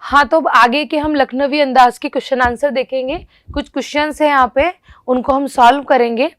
हाँ, तो अब आगे के हम लखनवी अंदाज के क्वेश्चन आंसर देखेंगे। कुछ क्वेश्चंस हैं यहाँ पे, उनको हम सॉल्व करेंगे।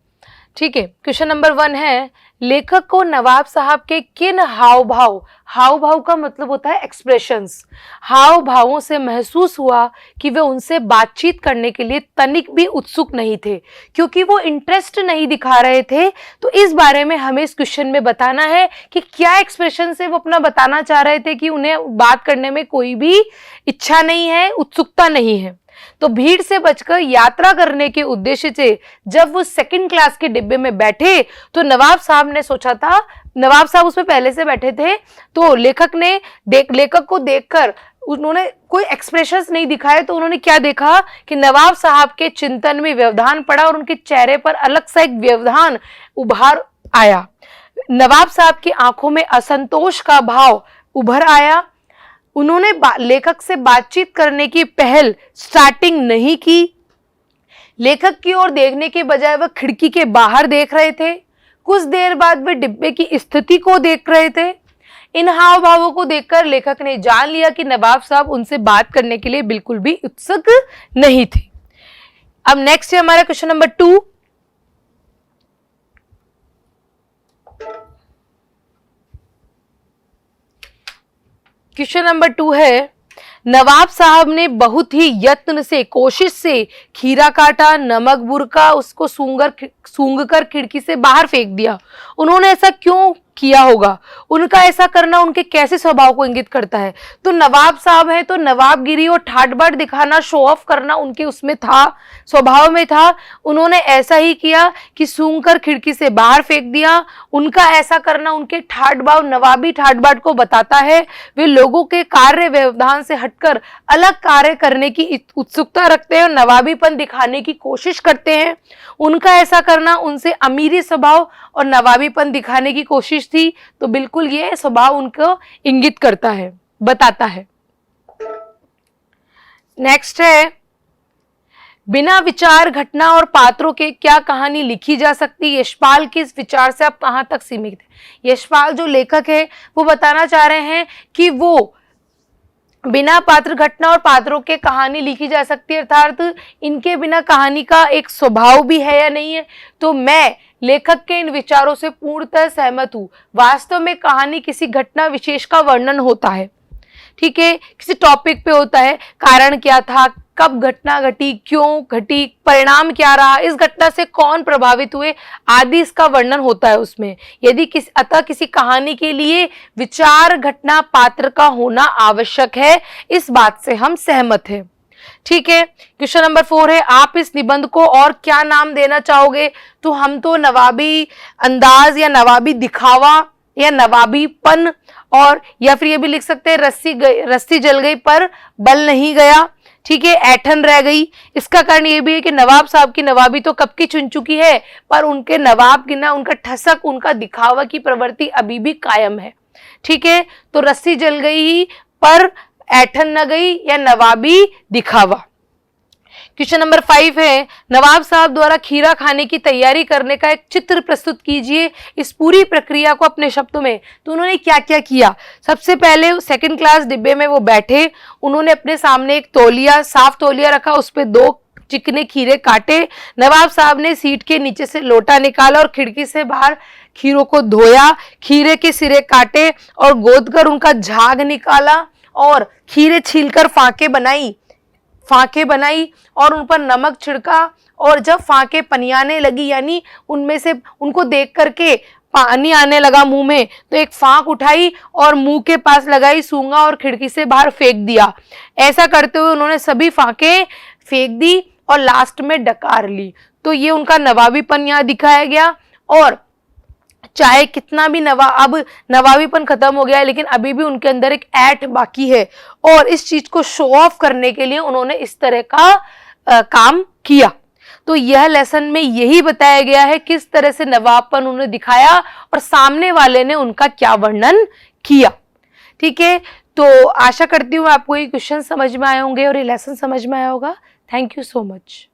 ठीक है, क्वेश्चन नंबर 1 है, लेखक को नवाब साहब के किन हाव भाव, हाव भाव का मतलब होता है एक्सप्रेशंस, हाव भावों से महसूस हुआ कि वे उनसे बातचीत करने के लिए तनिक भी उत्सुक नहीं थे, क्योंकि वो इंटरेस्ट नहीं दिखा रहे थे। तो इस बारे में हमें इस क्वेश्चन में बताना है कि क्या एक्सप्रेशन से वो अपना बताना चाह रहे थे कि उन्हें बात करने में कोई भी इच्छा नहीं है, उत्सुकता नहीं है। तो भीड़ से बचकर यात्रा करने के उद्देश्य से जब वो सेकंड क्लास के डिब्बे में बैठे तो नवाब साहब ने सोचा था, नवाब साहब उसमें पहले से बैठे थे, तो लेखक को देखकर उन्होंने कोई एक्सप्रेशंस नहीं दिखाए। तो उन्होंने क्या देखा कि नवाब साहब के चिंतन में व्यवधान पड़ा और उनके चेहरे पर अलग सा एक व्यवधान उभार आया। नवाब साहब की आंखों में असंतोष का भाव उभर आया। उन्होंने लेखक से बातचीत करने की पहल स्टार्टिंग नहीं की। लेखक की ओर देखने के बजाय वह खिड़की के बाहर देख रहे थे। कुछ देर बाद वे डिब्बे की स्थिति को देख रहे थे। इन हाव भावों को देखकर लेखक ने जान लिया कि नवाब साहब उनसे बात करने के लिए बिल्कुल भी उत्सुक नहीं थे। अब नेक्स्ट है हमारा क्वेश्चन नंबर 2। क्वेश्चन नंबर 2 है, नवाब साहब ने बहुत ही यत्न से, कोशिश से खीरा काटा, नमक बुरका, उसको सूंघ कर खिड़की से बाहर फेंक दिया। उन्होंने ऐसा क्यों किया होगा? उनका ऐसा करना उनके कैसे स्वभाव को इंगित करता है? तो नवाब साहब है तो नवाबगिरी और ठाट बाट दिखाना, शो ऑफ करना उनके उसमें था, स्वभाव में था। उन्होंने ऐसा ही किया कि सूंघ कर खिड़की से बाहर फेंक दिया। उनका ऐसा करना उनके ठाट भाव, नवाबी ठाट बाट को बताता है। वे लोगों के कार्य व्यवधान से हटकर अलग कार्य करने की उत्सुकता रखते हैं और नवाबीपन दिखाने की कोशिश करते हैं। उनका ऐसा करना उनसे अमीरी स्वभाव और नवाबीपन दिखाने की कोशिश थी। तो बिल्कुल ये स्वभाव उनको इंगित करता है, बताता है। नेक्स्ट है, बिना विचार, घटना और पात्रों के क्या कहानी लिखी जा सकती है? यशपाल के इस विचार से आप कहां तक सीमित है? यशपाल जो लेखक है वो बताना चाह रहे हैं कि वो बिना पात्र, घटना और पात्रों के कहानी लिखी जा सकती है, अर्थात इनके बिना कहानी का एक स्वभाव भी है या नहीं है। तो मैं लेखक के इन विचारों से पूर्णतः सहमत हूं। वास्तव में कहानी किसी घटना विशेष का वर्णन होता है, ठीक है, किसी टॉपिक पे होता है, कारण क्या था, कब घटना घटी, क्यों घटी, परिणाम क्या रहा, इस घटना से कौन प्रभावित हुए, आदि इसका वर्णन होता है उसमें। यदि किसी कहानी के लिए विचार, घटना, पात्र का होना आवश्यक है, इस बात से हम सहमत हैं। ठीक है, क्वेश्चन नंबर 4 है, आप इस निबंध को और क्या नाम देना चाहोगे? तो हम तो नवाबी अंदाज या नवाबी दिखावा या नवाबीपन, और या फिर ये भी लिख सकते हैं रस्सी जल गई पर बल नहीं गया, ठीक है, ऐठन रह गई। इसका कारण ये भी है कि नवाब साहब की नवाबी तो कब की चुन चुकी है, पर उनके नवाब की ना, उनका ठसक, उनका दिखावा की प्रवृत्ति अभी भी कायम है। ठीक है, तो रस्सी जल गई ही पर ऐठन न गई या नवाबी दिखावा। क्वेश्चन नंबर 5 है, नवाब साहब द्वारा खीरा खाने की तैयारी करने का एक चित्र प्रस्तुत कीजिए। इस पूरी प्रक्रिया को अपने शब्दों में। तो उन्होंने क्या क्या किया? सबसे पहले सेकंड क्लास डिब्बे में वो बैठे, उन्होंने अपने सामने एक तौलिया, साफ तौलिया रखा, उस पे 2 चिकने खीरे काटे। नवाब साहब ने सीट के नीचे से लोटा निकाला और खिड़की से बाहर खीरों को धोया, खीरे के सिरे काटे और गोद कर उनका झाग निकाला और खीरे छीलकर फांके बनाई और उन पर नमक छिड़का। और जब फांके पनियाने लगी, यानी उनमें से उनको देख करके पानी आने लगा मुंह में, तो एक फांक उठाई और मुंह के पास लगाई, सूंघा और खिड़की से बाहर फेंक दिया। ऐसा करते हुए उन्होंने सभी फांके फेंक दी और लास्ट में डकार ली। तो ये उनका नवाबीपन यहाँ दिखाया गया। और चाहे कितना भी अब नवाबीपन खत्म हो गया है, लेकिन अभी भी उनके अंदर एक ऐठ बाकी है और इस चीज को शो ऑफ करने के लिए उन्होंने इस तरह का काम किया। तो यह लेसन में यही बताया गया है किस तरह से नवाबपन उन्होंने दिखाया और सामने वाले ने उनका क्या वर्णन किया। ठीक है, तो आशा करती हूँ आपको ये क्वेश्चन समझ में आए होंगे और ये लेसन समझ में आया होगा। Thank you so much.